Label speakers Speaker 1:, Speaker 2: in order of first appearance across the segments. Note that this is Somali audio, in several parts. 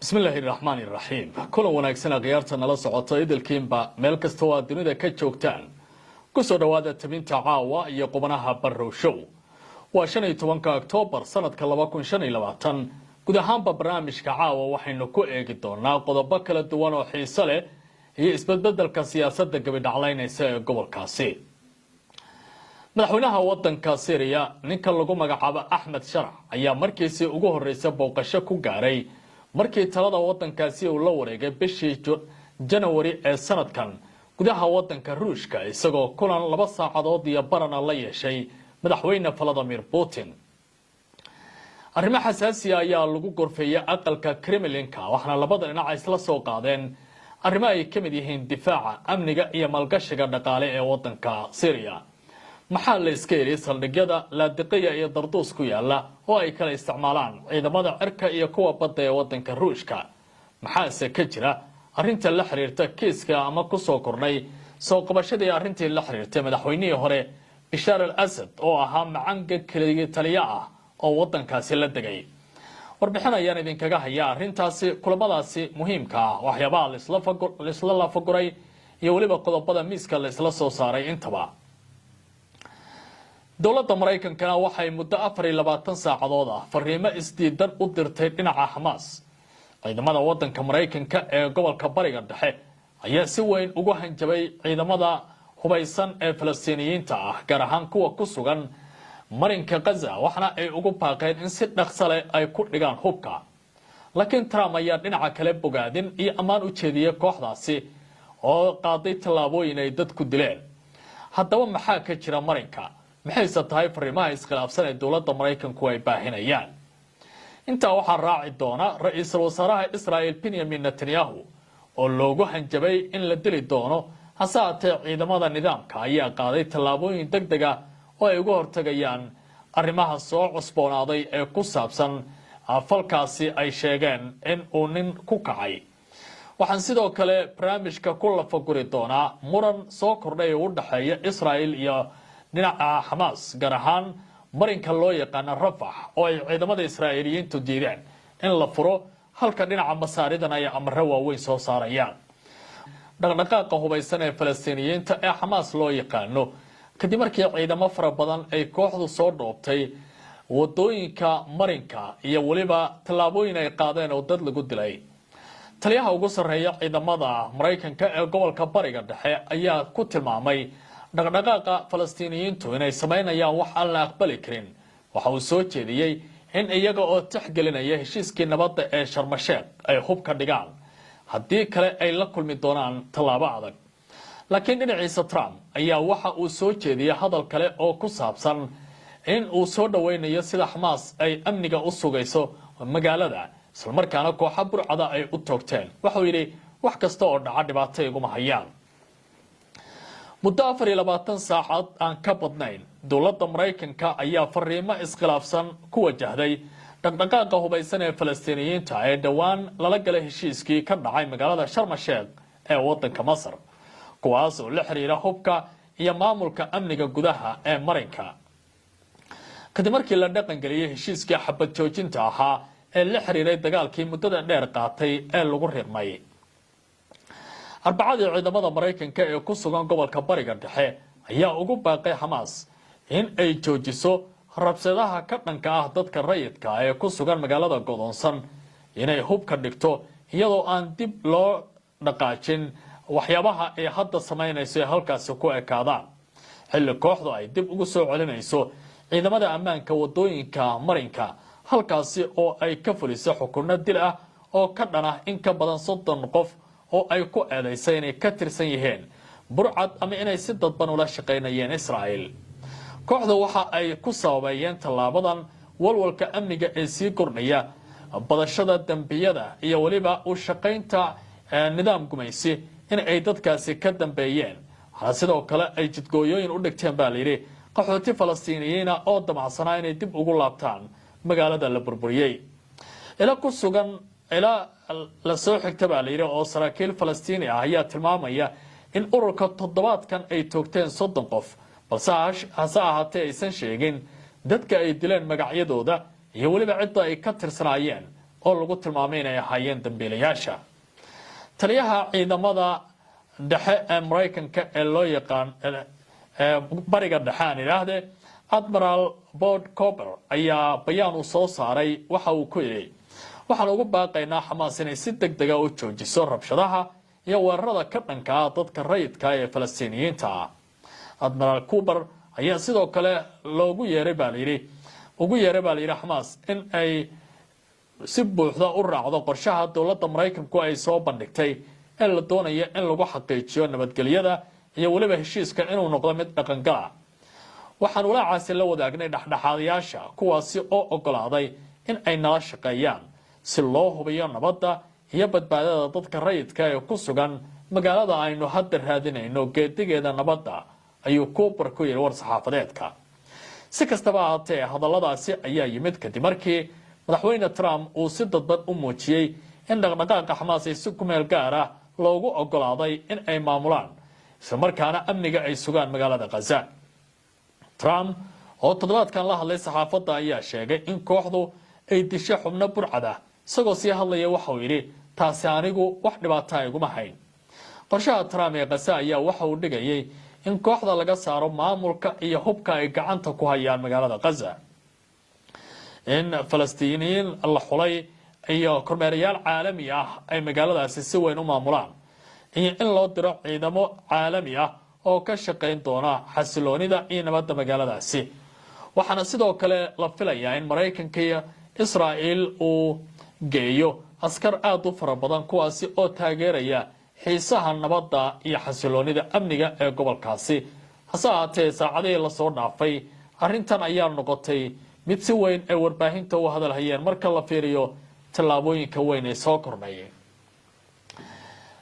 Speaker 1: بسم الله الرحمن الرحيم كل wanaagsan qiyaarta nala socota idilkiinba meel kasta oo dunida ka joogtaan ku soo dhawaada tabinta caawa iyo qubanaha barrow show waa 15 Oktoobar sanadka 2025 guud ahaanba barnaamijka caawa waxaynu ku eegi doonaa qodobo kala duwan oo xiiso leh iyo isbedbedelka siyaasadda gabadhaclaynaysa ee gobolkaasi madaxweynaha wadanka Syria ninka lagu magacaabo Ahmed Sharax ayaa markiisii ugu horeysay booqasho ku gaaray markii talada wadankaasi uu la wareegay bishii January ee sanadkan gudaha wadanka Ruushka isagoo kulan 2 saacadood iyo barana la yeeshay madaxweyne Vladimir Putin arrimo xasaasi ah ayaa lagu gorfeeyay aqalka Kremlinka waxaana labada dhinac isla soo qaadeen arrimo ay ka mid yihiin difaaca amniga iyo maalgashiga dhaqaale ee wadanka Syria maxaa la iska yiri saldhigyada laadiqiya iyo darduus ku yaala oo ay kala isticmaalaan ciidamada cirka iyo kuwa badda ee wadanka Ruushka maxaa ka jira arrinta la xiriirta kiiska ama ku soo kornay soo qabashadii arrintii la xiriirtay madaxweynihii hore Bashar al-Assad oo ahaa macaanka kaliya taliya ah oo wadankaasi la degay warbixin ayaan idinkaga hayaa arrintaasi kulamadaasi muhiimka ah waxyaabaha la isla lafaguray iyo waliba qodobada miiska la isla soo saaray intaba dawladda Mareykankana waxay muddo 24 saacadood ah fariimo isdiidan u dirtay dhinaca Hamas ciidamada wadanka Mareykanka ee gobolka Bariga Dhexe ayaa si weyn ugu hanjabay ciidamada hubaysan ee Falastiiniyiinta ah gaar ahaan kuwa ku sugan marinka Gaza waxana ay ugu baaqeen in si dhaqso leh ay ku dhigaan hubka laakiin Trump ayaa dhinaca kale bogaadin iyo amaan u jeediyay kooxdaasi oo qaaday tallaabooyin ay dadku dileen haddaba maxaa ka jira marinka maxay tahay fariimaha iskhilaafsan ee dawladda Mareykanku ay baahinayaan inta waxa raaci doona ra'iisul wasaaraha Israel Benjamin Netanyahu oo loogu hanjabay in la dili doono hasaatee ciidamada nidaamka ayaa qaaday tallaabooyin degdeg ah oo ay uga hortagayaan arrimaha soo cusboonaaday ee ku saabsan falkaasi ay sheegeen in uu nin ku kacay waxaan sidoo kale barnaamijka ku lafaguri doonaa muran soo kordhay oo u dhaxeeya Israel iyo dhinaca Hamas gaar ahaan marinka loo yaqaan Rafah oo ay ciidamada Israa'iiliyiintu diideen in la furo halka dhinaca masaaridan ay amro waaweyn soo saarayaan dhaqdhaqaaqa hubaysan ee Falastiiniyiinta ee Hamas loo yaqaano kadib markii ciidamo fara badan ay kooxdu soo dhoobtay wadooyinka marinka iyo waliba tallaabooyin ay qaadeen oo dad lagu dilay taliyaha ugu sarreeya ciidamada Mareykanka ee gobolka Bariga Dhexe ayaa ku tilmaamay dhaqdhaqaaqa Falastiiniyiintu inay sameynayaan wax aan la aqbali karin waxa uu soo jeediyay in iyaga oo tixgelinaya heshiiskii nabadda ee Sharm el-Sheikh ay hubka dhigaan haddii kale ay la kulmi doonaan tallaabo adag laakiin dhinaciisa Trump ayaa waxa uu soo jeediyay hadal kale oo ku saabsan in uu soo dhaweynayo sida Hamas ay amniga u sugayso magaalada isla markaana kooxo burcada ay u toogteen waxa uu yiri wax kasta oo dhaca dhibaato iguma hayaan muddo 24 saacad aan ka badnayn dawladda Mareykanka ayaa fariimo iskhilaafsan ku wajahday dhaqdhaqaaqa hubaysan ee Falastiiniyiinta ee dhawaan lala galay heshiiskii ka dhacay magaalada Sharm el-Sheikh ee wadanka Masar kuwaas oo la xiriira hubka iyo maamulka amniga gudaha ee marinka kadib markii la dhaqan galiyay heshiiskii xabad joojinta ahaa ee la xiriiray dagaalkii muddada dheer qaatay ee lagu riqmay arbacadii ciidamada Mareykanka ee ku sugan gobolka Bariga Dhexe ayaa ugu baaqay Hamas in ay joojiso rabshadaha ka dhanka ah dadka rayidka ee ku sugan magaalada godoonsan inay hubka dhigto iyadoo aan dib loo dhaqaajin waxyaabaha ay hadda sameynayso ee halkaas ku ekaadaan xilli kooxdu ay dib ugu soo celinayso ciidamada ammaanka wadooyinka marinka halkaasi oo ay ka fulisay xukuno dil ah oo ka dhan ah in ka badan 30 qof oo ay ku eedeysay inay ka tirsan yihiin burcad ama inay si dadban ula shaqeynayeen Israel kooxdu waxa ay ku sababayeen tallaabadan walwalka amniga ee sii kordhaya badashada dambiyada iyo waliba u shaqeynta nidaam gumaysi in ay dadkaasi ka dambeeyeen waxa sidoo kale ay jidgooyooyin u dhigteen baa layiri qaxooti Falastiiniyiin oo damacsanaa inay dib ugu laabtaan magaalada la burburiyay ila ku sugan ila la soo xigta baa layiri oo saraakiil Falastiini ah ayaa tilmaamaya in ururka toddobaadkan ay toogteen 30 qof balse hase ahaatee aysan sheegin dadka ay dileen magacyadooda iyo waliba cidda ay ka tirsanaayeen oo lagu tilmaamay inay ahaayeen dambiilayaasha. taliyaha ciidamada dhexe ee Mareykanka ee loo yaqaan bariga dhexe aan idhaahdee Admiral Bob Cooper ayaa bayaan u soo saaray waxa uu ku yidhi waxaan ugu baaqaynaa Xamaas inay si degdeg ah u joojiso rabshadaha iyo weerarada ka dhanka ah dadka rayidka ah ee Falastiiniyiinta ah. Admiral Cooper ayaa sidoo kale ugu yeeray baa la yidhi Xamaas in ay si buuxda u raacdo qorshaha dowladda Mareykanku ay soo bandhigtay ee la doonayo in lagu xaqiijiyo nabadgelyada iyo waliba heshiiska inuu noqdo mid dhaqangal ah. waxaan walaacaasi la wadaagnay dhexdhexaadayaasha kuwaasi oo ogolaaday in ay nala shaqeeyaan si loo hubiyo nabadda iyo badbaadada dadka rayidka ee ku sugan magaalada aynu hadda raadinayno geedigeeda nabadda, ayuu Cooper ku yidhi war-saxaafadeedka. si kastaba ahaatee hadalladaasi ayaa yimid kadib markii madaxweyne Trump uu si dadban u muujiyey in dhaqdhaqaaqa Xamaas ay si ku meel gaar ah loogu ogolaaday in ay maamulaan isla markaana amniga ay sugaan magaalada Gaza. Trump oo toddobaadkan la hadlay saxaafadda ayaa sheegay in kooxdu ay dishay xubno burcad ah, isagoo sii hadlaya waxa uu yidhi taasi anigu wax dhibaato ah iguma hayn. qorshaha Trump ee Gaza ayaa waxa uu dhigayay in kooxda laga saaro maamulka iyo hubka ay gacanta ku hayaan magaalada Gaza, in Falastiiniyiin la xulay iyo kormeerayaal caalami ah ay magaaladaasi si weyn u maamulaan, iyo in loo diro ciidamo caalami ah oo ka shaqayn doona xasiloonida iyo nabadda magaaladaasi. waxaana sidoo kale la filayaa in Mareykanka iyo Israa'iil uu geeyo askar aad u fara badan kuwaasi oo taageeraya xiisaha nabadda iyo xasiloonida amniga ee gobolkaasi. hase ahaatee saacadihii lasoo dhaafay arrintan ayaa noqotay mid si weyn ay warbaahinta u hadalhayeen marka la fiiriyo tallaabooyinka weyn ee soo kordhay.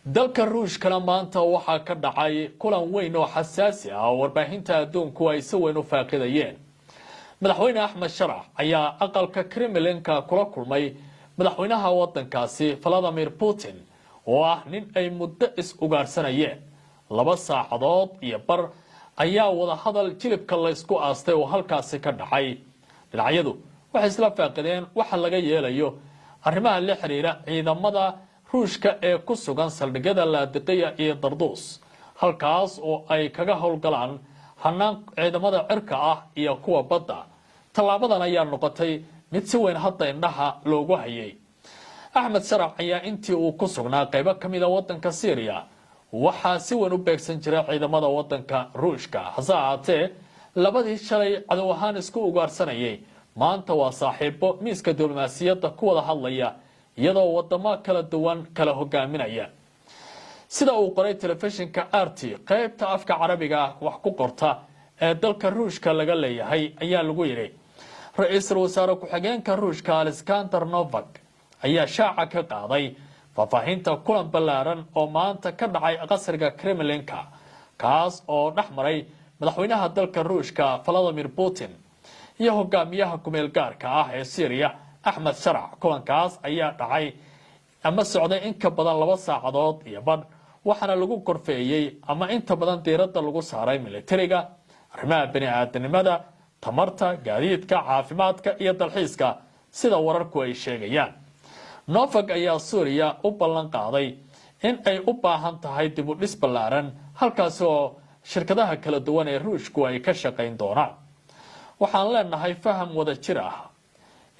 Speaker 1: dalka Ruushkana maanta waxaa ka dhacay kulan weyn oo xasaasi ah oo warbaahinta adduunku ay si weyn u faaqidayeen. madaxweyne Axmed Sharax ayaa aqalka Kremlinka kula kulmay madaxweynaha waddankaasi Vladimir Putin oo ah nin ay muddo is-ugaarsanayeen. 2 saacadood iyo bar ayaa wada hadal jilibka la isku aastay oo halkaasi ka dhacay. dhinacyadu waxay isla faaqideen waxa laga yeelayo arrimaha la xiriira ciidamada Ruushka ee ku sugan saldhigyada Laadiqiya iyo Darduus, halkaas oo ay kaga howlgalaan hanaan ciidamada cirka ah iyo kuwa badda. tallaabadan ayaa noqotay mid si weyn hadda indhaha loogu hayay. Axmed Sharax ayaa intii uu ku sugnaa qaybo ka mid ah waddanka Syria waxaa si weyn u beegsan jiray ciidamada waddanka Ruushka. hase ahaatee labadii shalay cadow ahaan isku ugaarsanayay maanta waa saaxiibo miiska diblomaasiyadda ku wada hadlaya iyadoo wadamo kala duwan kala hogaaminaya. sida uu qoray telefishinka RT qaybta afka carabiga wax ku qorta ee dalka Ruushka laga leeyahay ayaa lagu yiri ra'iisul wasaare ku-xigeenka Ruushka Alexander Novak ayaa shaaca ka qaaday faahfaahinta kulan ballaaran oo maanta ka dhacay qasriga Kremlinka kaas oo dhexmaray madaxweynaha dalka Ruushka Vladimir Putin iyo hogaamiyaha kumeel gaarka ah ee Syria Axmed Sharax. kulankaas ayaa dhacay ama socday in ka badan 2 saacadood iyo badh, waxaana lagu korfeeyay ama inta badan diiradda lagu saaray militariga, arrimaha bini'aadanimada, tamarta, gaadiidka, caafimaadka iyo dalxiiska sida wararku ay sheegayaan. Novak ayaa Suuriya u ballan qaaday in ay u baahan tahay dib u dhis ballaaran halkaas oo shirkadaha kala duwan ee Ruushku ay ka shaqayn doonaan. waxaan leenahay faham wada jir ah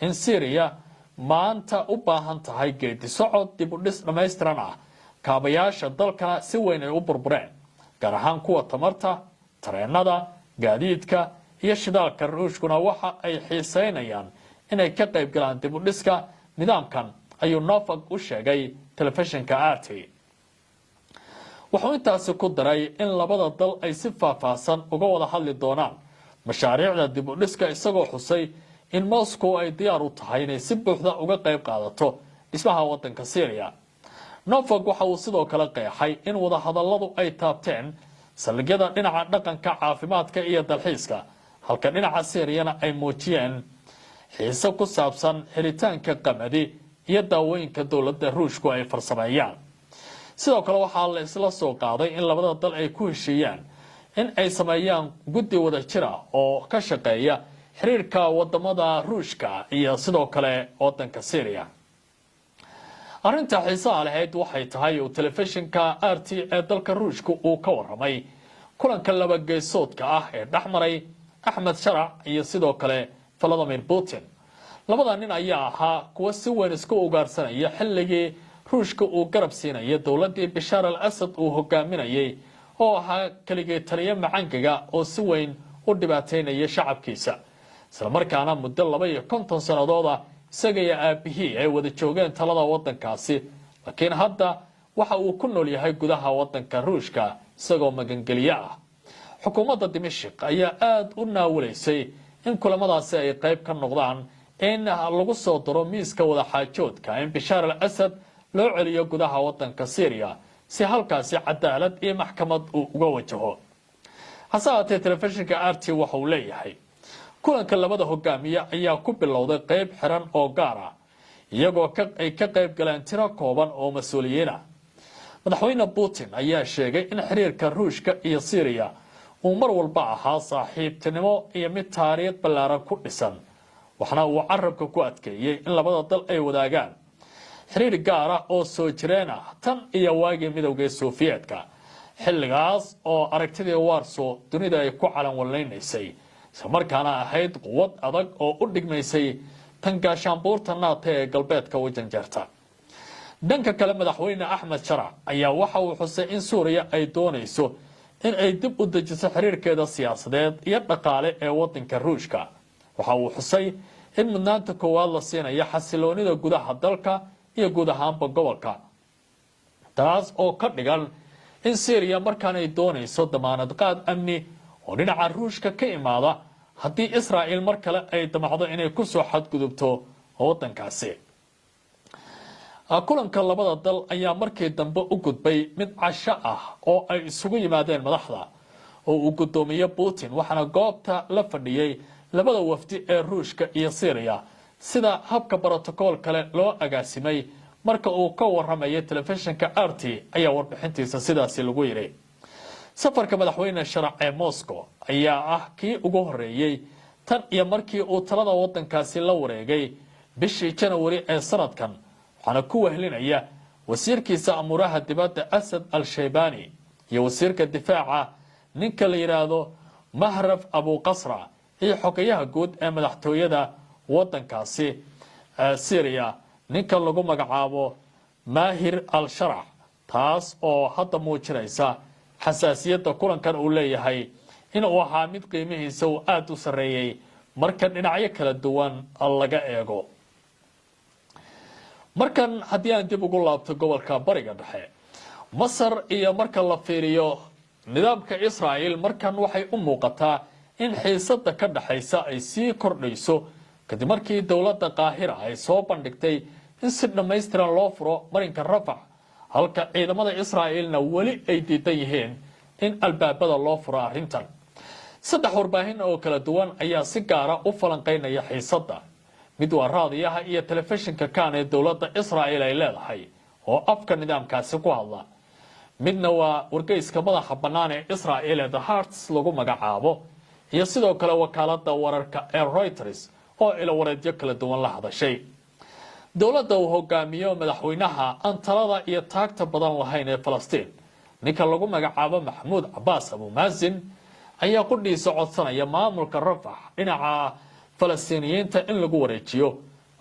Speaker 1: in Syria maanta u baahan tahay geedi socod dib u dhis dhammaystiran ah. kaabayaasha dalkana si weyn ay u burbureen, gaar ahaan kuwa tamarta, tareenada, gaadiidka iyo shidaalka. Ruushkuna waxa ay xiiseynayaan inay ka qayb galaan dib u dhiska nidaamkan, ayuu Novak u sheegay telefishinka RT. wuxuu intaasi ku daray in labada dal ay si faahfaahsan uga wada hadli doonaan mashaariicda dib u dhiska, isagoo xusay in Moscow ay diyaar u tahay inay si buuxda uga qayb qaadato dhismaha waddanka Syria. Novak waxa uu sidoo kale qeexay in wada hadalladu ay taabteen saldhigyada dhinaca dhaqanka, caafimaadka iyo dalxiiska, halka dhinaca Syriana ay muujiyeen xiise ku saabsan helitaanka qamadi iyo daawooyinka dowladda Ruushku ay farsameeyaan. sidoo kale waxaa la isla soo qaaday in labada dal ay ku heshiiyaan in ay sameeyaan guddi wada jir ah oo ka shaqeeya xiriirka wadamada Ruushka iyo sidoo kale waddanka Syria. arrinta xiisaha lahayd waxay tahay uu telefishinka RT ee dalka Ruushka uu ka waramay kulanka laba geesoodka ah ee dhaxmaray Axmed Sharac iyo sidoo kale Vladimir Putin. labada nin ayaa ahaa kuwa si weyn isku ugaarsanaya xilligii Ruushka uu garab siinayay dawladii Bashar al-Assad uu hogaaminayay oo ahaa kaligii taliye macangaga oo si weyn u dhibaateynaya shacabkiisa. isla markaana muddo 52 sanadooda isaga iyo aabihii ay wada joogeen talada wadankaasi, laakiin hadda waxa uu ku nool yahay gudaha wadanka Ruushka isagoo magangeliye ah. xukuumadda Dimashq ayaa aad u naawleysay in kulamadaasi ay qayb ka noqdaan in lagu soo daro miiska wada xaajoodka in Bashar al-Assad loo celiyo gudaha wadanka Syria si halkaasi cadaalad iyo maxkamad uu uga wajaho. hasaatee telefishinka RT waxa uu leeyahay kulanka labada hogaamiye ayaa ku bilowday qayb xiran oo gaar ah iyagoo ay ka qayb galeen tiro kooban oo mas'uuliyiin ah. madaxweyne Putin ayaa sheegay in xiriirka Ruushka iyo Syria uu mar walba ahaa saaxiibtinimo iyo mid taariikh ballaaran ku dhisan, waxna uu carabka ku adkeeyay in labada dal ay wadaagaan xiriir gaar ah oo soo jireen ah tan iyo waagii midowga Sofiyeetka, xilligaas oo aragtidii Warsaw dunida ay ku calan waleynaysay isla markaana ahayd quwad adag oo u dhigmaysay tan gaashaanbuurta NATO ee galbeedka u janjeerta. dhanka kale madaxweyne Axmed Sharac ayaa waxa uu xusay in Suuriya ay doonayso in ay dib u dejiso xiriirkeeda siyaasadeed iyo dhaqaale ee wadanka Ruushka. waxa uu xusay in mudnaanta koowaad la siinayo xasiloonida gudaha dalka iyo guud ahaanba gobolka, taas oo ka dhigan in Syria markaan ay doonayso damaanad qaad amni oo dhinaca Ruushka ka imaada haddii Israa'iil mar kale ay damacdo inay ku soo xadgudubto wadankaasi. kulanka labada dal ayaa markii dambe u gudbay mid casho ah oo ay isugu yimaadeen madaxda oo uu gudoomiye Putin, waxaana goobta la fadhiyay labada wafdi ee Ruushka iyo Syria sida habka protocol kale loo agaasimay. marka uu ka waramayo telefishinka RT ayaa warbixintiisa sidaasi lagu yiri. safarka madaxweyne Sharac ee Moscow ayaa ah kii ugu horeeyay tan iyo markii uu talada wadankaasi la wareegay bishii January ee sanadkan, waxaana ku wehlinaya wasiirkiisa amuraha dibadda Asad al-Shaybani iyo wasiirka difaaca ninka la yiraahdo Mahraf Abu Qasra iyo xogayaha guud ee madaxtooyada wadankaasi Syria ninka lagu magacaabo Mahir al-Sharac, taas oo hadda muujinaysa xasaasiyadda kulankan uu leeyahay in uu ahaa mid qiimihiisa uu aad u sareeyay marka dhinacyo kala duwan laga eego. markan haddii aan dib ugu laabto gobolka bariga dhexe, Masar iyo marka la fiiriyo nidaamka Israa'iil markan waxay u muuqataa in xiisadda ka dhaxaysa ay sii kordhayso kadib markii dawladda Qaahira ay soo bandhigtay in si dhammaystiran loo furo marinka Rafah, halka ciidamada Israa'iilna weli ay diidan yihiin in albaabada loo furo arrintan. saddex warbaahin oo kala duwan ayaa si gaar ah u falanqeynaya xiisadda. mid waa raadiyaha iyo telefishinka kan ee dawladda Israa'iil ay leedahay oo afka nidaamkaasi ku hadla, midna waa wargeyska madaxa bannaan ee Israa'iil ee The Haaretz lagu magacaabo, iyo sidoo kale wakaaladda wararka ee Reuters oo ila wareedyo kala duwan la hadashay. dawladda uu hogaamiyo madaxweynaha aan talada iyo taagta badan lahayn ee Falastiin, ninka lagu magacaabo Mahmoud Abbas Abu Mazen, ayaa qudhiisa codsanaya maamulka Rafah dhinaca Falastiiniyiinta in lagu wareejiyo.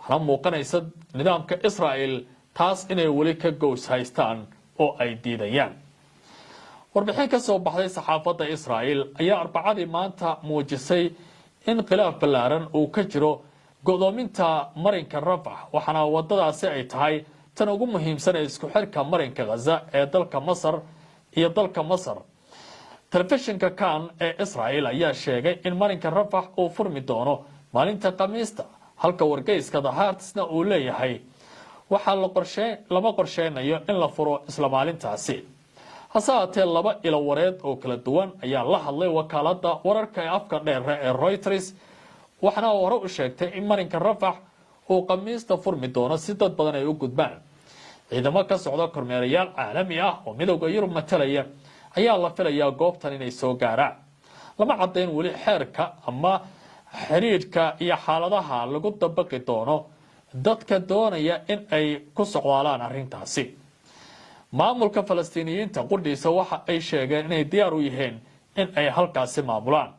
Speaker 1: waxaana muuqanaysa nidaamka Israa'iil taas inay weli ka goos haystaan oo ay diidayaan. warbixin ka soo baxday saxaafadda Israa'iil ayaa Arbacadii maanta muujisay in khilaaf ballaaran uu ka jiro godoominta marinka Rafah, waxaana wadadaasi ay tahay tan ugu muhiimsan ee isku xirka marinka Gaza ee dalka Masar iyo dalka Masar. telefishinka kan ee Israa'iil ayaa sheegay in marinka Rafah uu furmi doono maalinta Khamiista, halka wargeyska The Haaretzna uu leeyahay waxaa lama qorsheynayo in la furo isla maalintaasi. hase haatee laba ilo wareed oo kala duwan ayaa la hadlay wakaaladda wararka ee afka dheer ee Reuters, waxaana hore u sheegtay in marinka Rafah uu Khamiista furmi doono si dad badan ay u gudbaan. ciidamo ka socda kormeerayaal caalami ah oo midowga Yurub matalaya ayaa la filayaa goobtan inay soo gaaraan. lama caddayn weli xeerka ama xiriirka iyo xaaladaha lagu dabaqi doono dadka doonaya in ay ku socdaalaan arrintaasi. maamulka Falastiiniyiinta qudhiisa waxa ay sheegeen inay diyaar u yihiin in ay halkaasi maamulaan.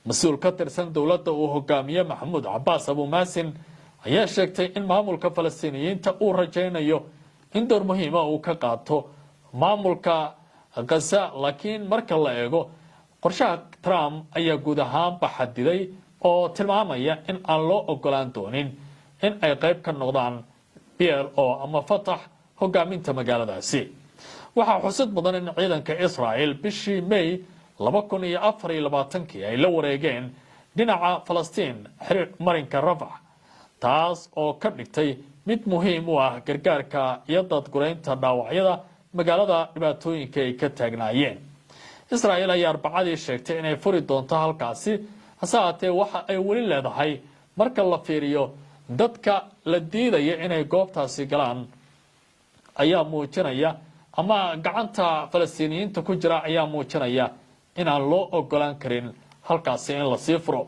Speaker 1: mas-uul ka tirsan dowladda uu hogaamiye Maxamuud Cabbaas Abu Maasin ayaa sheegtay in maamulka Falastiiniyiinta uu rajaynayo in door muhiim ah uu ka qaato maamulka Gaza, laakiin marka la eego qorshaha Trump ayaa guud ahaanba xadiday oo tilmaamaya in aan loo ogolaan doonin in ay qayb ka noqdaan PLO ama Fatah hogaaminta magaaladaasi. waxaa xusid mudan in ciidanka Israel bishii May 2024 ay la wareegeen dhinaca Falastiin xiriir marinka Rafah, taas oo ka dhigtay mid muhiim u ah gargaarka iyo dadgureynta dhaawacyada magaalada dhibaatooyinka ay ka taagnaayeen. Israel ayaa Arbacadii sheegtay inay furi doonto halkaasi, hase haatee waxa ay weli leedahay marka la fiiriyo dadka la diidaya inay goobtaasi galaan ayaa muujinaya ama gacanta Falastiiniyiinta ku jira ayaa muujinaya inaan loo ogolaan karin halkaasi in la sii furo.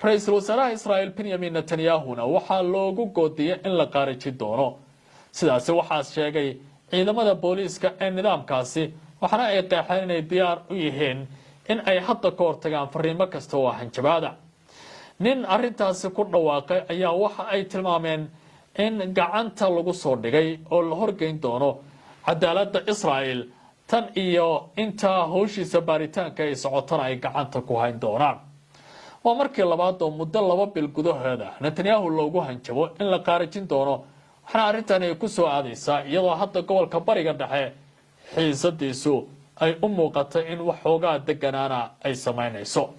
Speaker 1: ra-iisul wasaaraha Israel Benjamin Netanyahuna waxaa loogu goodiyay in la qaariji doono. sidaasi waxaa sheegay ciidamada booliiska ee nidaamkaasi, waxaana ay qeexeen inay diyaar u yihiin in ay hadda ka hortagaan fariimo kasta oo hanjabaada. nin arrintaasi ku dhawaaqay ayaa waxa ay tilmaameen in gacanta lagu soo dhigay oo la horgeyn doono cadaaladda Israel tan iyo inta howshiisa baaritaanka ay socotana ay gacanta ku hayn doonaan. waa markii labaad oo muddo 2 bil gudaheeda Netanyahu loogu hanjabo in la qaarijin doono, waxaana arrintan ay ku soo aadaysaa iyadoo hadda gobolka bariga dhexe xiisadiisu ay u muuqatay in waxoogaa deganaana ay samaynayso.